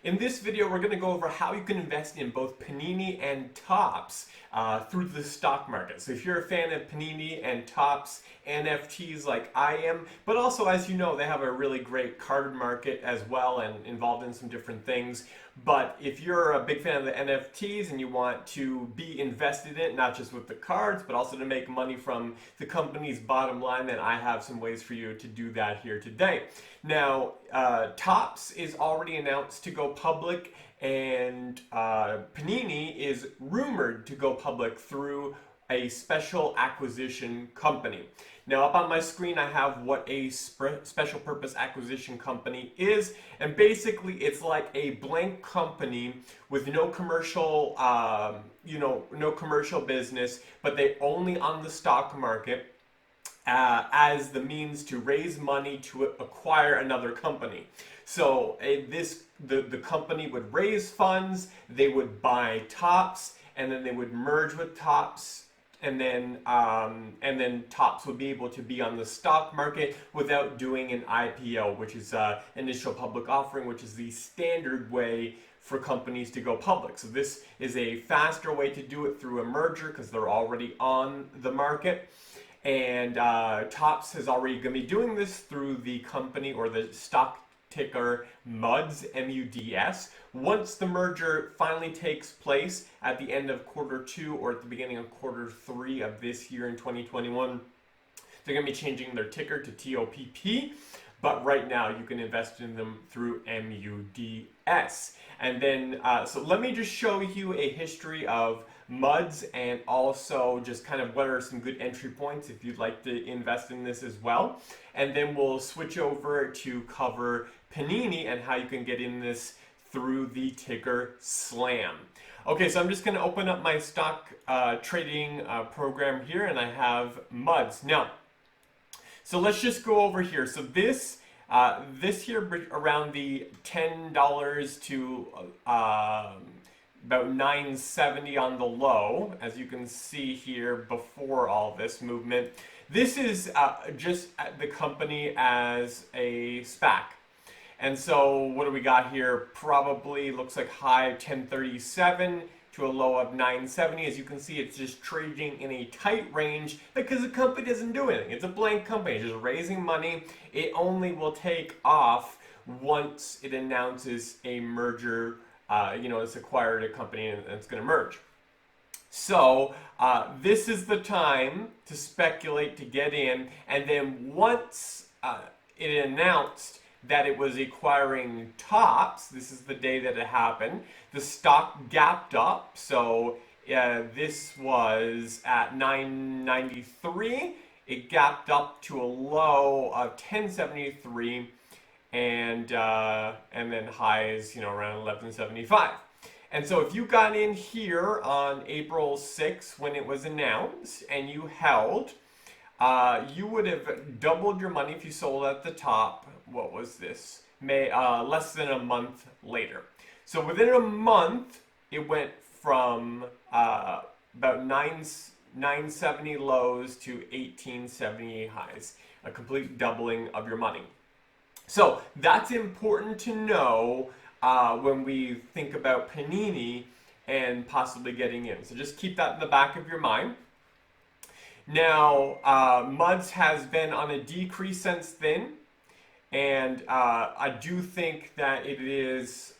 In this video, we're going to go over how you can invest in both Panini and Topps through the stock market. So if you're a fan of Panini and Topps NFTs like I am, but also, as you know, they have a really great card market as well and involved in some different things. But if you're a big fan of the NFTs and you want to be invested in it, not just with the cards, but also to make money from the company's bottom line, then I have some ways for you to do that here today. Now, Topps is already announced to go public, and Panini is rumored to go public through a special acquisition company. Now, up on my screen, I have what a special purpose acquisition company is, and basically it's like a blank company with no commercial, no commercial business, but they only on the stock market as the means to raise money to acquire another company. So the company would raise funds, they would buy Topps, and then they would merge with Topps, and then Topps would be able to be on the stock market without doing an IPO, which is initial public offering, which is the standard way for companies to go public. So this is a faster way to do it through a merger because they're already on the market. And Topps is already going to be doing this through the company or the stock ticker MUDS, M-U-D-S. Once the merger finally takes place at the end of Q2 or at the beginning of Q3 of this year in 2021, they're going to be changing their ticker to TOPP. But right now you can invest in them through MUDS. And then, so let me just show you a history of MUDS and also just kind of what are some good entry points if you'd like to invest in this as well. And then we'll switch over to cover Panini and how you can get in this through the ticker SLAM. Okay, so I'm just going to open up my stock trading program here, and I have MUDS. Now, so let's just go over here. So this here around the $10 to about $9.70 on the low, as you can see here before all this movement. This is just the company as a SPAC. And so what do we got here? Probably looks like high of 1037 to a low of 970. As you can see, it's just trading in a tight range because the company doesn't do anything. It's a blank company, it's just raising money. It only will take off once it announces a merger. It's acquired a company and it's going to merge. So this is the time to speculate, to get in, and then once it announced that it was acquiring Topps, this is the day that it happened, the stock gapped up. So this was at 993. It gapped up to a low of 1073, and then highs, around 1175. And so if you got in here on April 6th when it was announced and you held, you would have doubled your money if you sold at the top. What was this? Less than a month later. So within a month, it went from about 970 lows to 1878 highs, a complete doubling of your money. So that's important to know when we think about Panini and possibly getting in. So just keep that in the back of your mind. Now, MUDS has been on a decrease since then, and I do think that it is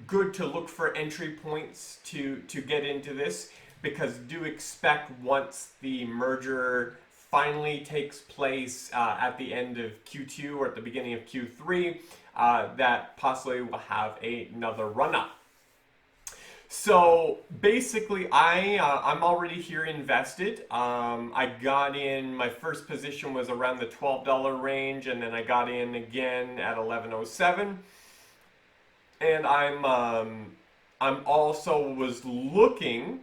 good to look for entry points to get into this, because do expect once the merger finally takes place at the end of Q2 or at the beginning of Q3, that possibly will have another run-up. So basically, I'm already here invested. I got in, my first position was around the $12 range, and then I got in again at 1107. And I'm also was looking,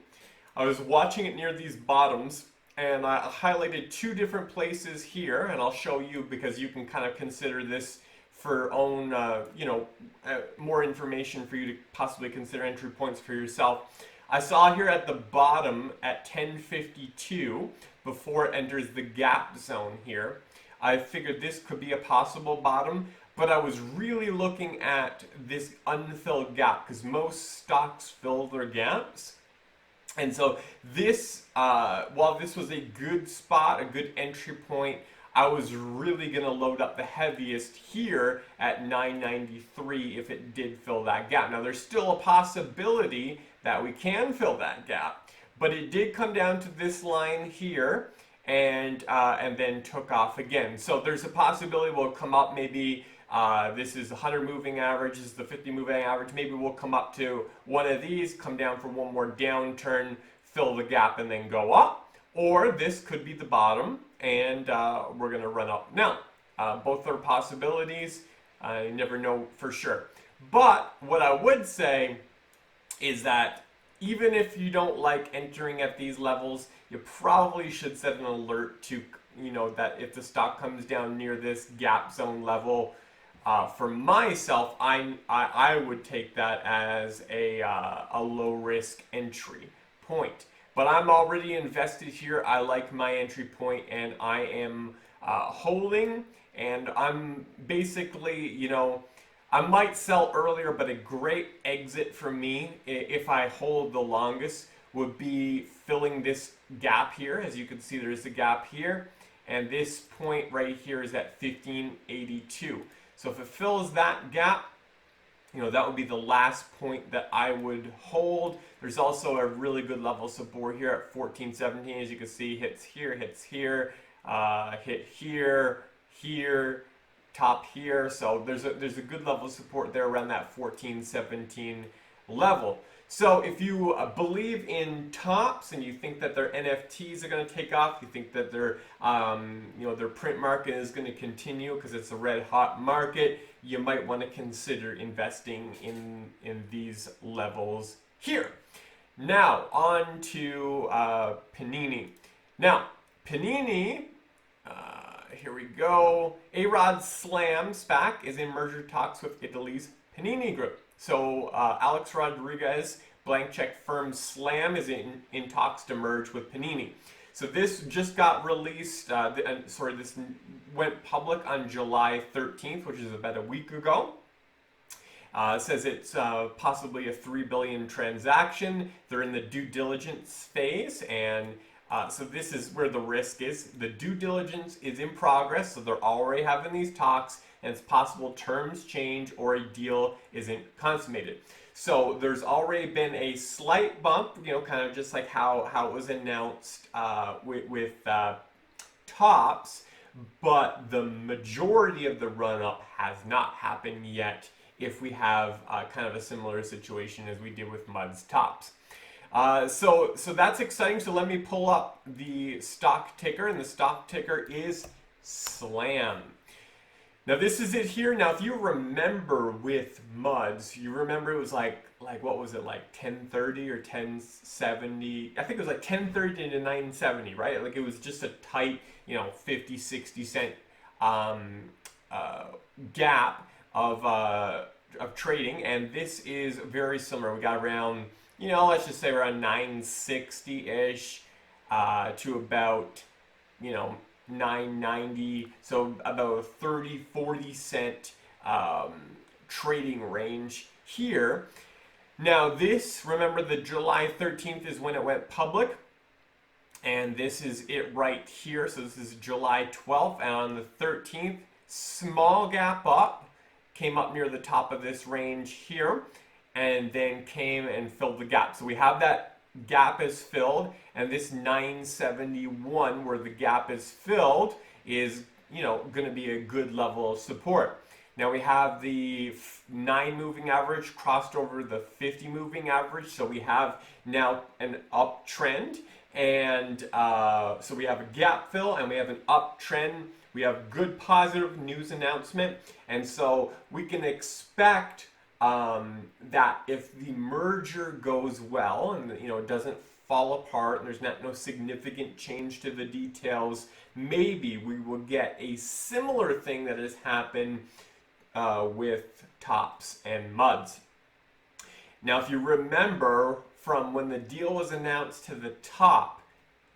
I was watching it near these bottoms, and I highlighted two different places here, and I'll show you because you can kind of consider this for own, more information for you to possibly consider entry points for yourself. I saw here at the bottom at 1052, before it enters the gap zone here, I figured this could be a possible bottom, but I was really looking at this unfilled gap because most stocks fill their gaps. And so this, while this was a good spot, a good entry point, I was really going to load up the heaviest here at 993 if it did fill that gap. Now there's still a possibility that we can fill that gap, but it did come down to this line here and then took off again. So there's a possibility we'll come up maybe. This is the 100 moving average, this is the 50 moving average. Maybe we'll come up to one of these, come down for one more downturn, fill the gap, and then go up. Or this could be the bottom, and we're going to run up. Now, both are possibilities. You never know for sure. But what I would say is that even if you don't like entering at these levels, you probably should set an alert to, that if the stock comes down near this gap zone level, for myself, I would take that as a low risk entry point. But I'm already invested here. I like my entry point, and I am holding. And I'm basically, I might sell earlier, but a great exit for me, if I hold the longest, would be filling this gap here. As you can see, there's a gap here, and this point right here is at 1582. So if it fills that gap, that would be the last point that I would hold. There's also a really good level support here at 1417. As you can see, hits here, hit here, here, top here. So there's a good level of support there around that 1417 level. So if you believe in Topps and you think that their NFTs are going to take off, you think that their print market is going to continue because it's a red hot market, you might want to consider investing in these levels here. Now on to Panini. Now Panini, here we go. A-Rod Slam SPAC is in merger talks with Italy's Panini Group. So Alex Rodriguez, blank check firm Slam, is in talks to merge with Panini. So this just got released, this went public on July 13th, which is about a week ago. It says it's possibly a $3 billion transaction. They're in the due diligence phase, and so this is where the risk is. The due diligence is in progress, so they're already having these talks, and it's possible terms change or a deal isn't consummated. So there's already been a slight bump, kind of just like how it was announced with Topps, but the majority of the run-up has not happened yet if we have kind of a similar situation as we did with MUDS Topps. So that's exciting. So let me pull up the stock ticker, and the stock ticker is SLAM. Now this is it here. Now if you remember with MUDS, you remember it was like what was it, like 1030 or 1070? I think it was like 1030 to 970, right? Like it was just a tight, 50, 60 cent gap of trading, and this is very similar. We got around, let's just say around 960-ish to about, 990, so about a 30-40 cent trading range here. Now this, remember, the July 13th is when it went public, and this is it right here. So this is July 12th, and on the 13th, small gap up, came up near the top of this range here, and then came and filled the gap. So we have that gap is filled, and this 971 where the gap is filled is going to be a good level of support. Now we have the 9 moving average crossed over the 50 moving average, so we have now an uptrend, and so we have a gap fill and we have an uptrend. We have good positive news announcement, and so we can expect that if the merger goes well and it doesn't fall apart and there's no significant change to the details, maybe we will get a similar thing that has happened with Topps and MUDS. Now if you remember from when the deal was announced to the top,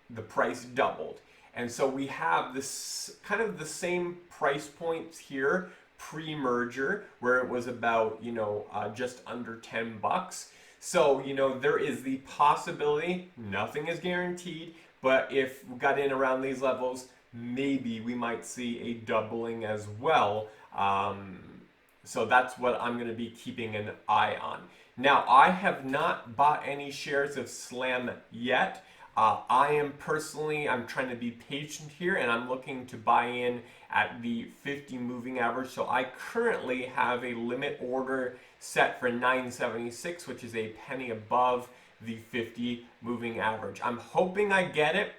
the price doubled, and so we have this kind of the same price points here pre-merger where it was about, just under $10. So, there is the possibility, nothing is guaranteed, but if we got in around these levels, maybe we might see a doubling as well. So that's what I'm going to be keeping an eye on. Now, I have not bought any shares of Slam yet. I'm trying to be patient here, and I'm looking to buy in at the 50 moving average. So I currently have a limit order set for 976, which is a penny above the 50 moving average. I'm hoping I get it.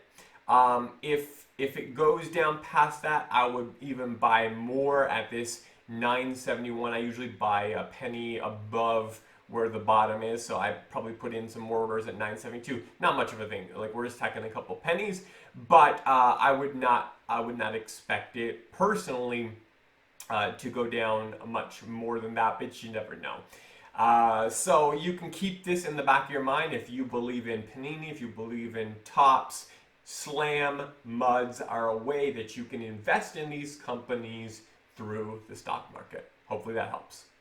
If it goes down past that, I would even buy more at this 971. I usually buy a penny above where the bottom is, so I probably put in some more orders at 972. Not much of a thing. Like, we're just tacking a couple pennies, but I would not expect it personally to go down much more than that, but you never know. So you can keep this in the back of your mind if you believe in Panini, if you believe in Topps. Slam, MUDS are a way that you can invest in these companies through the stock market. Hopefully that helps.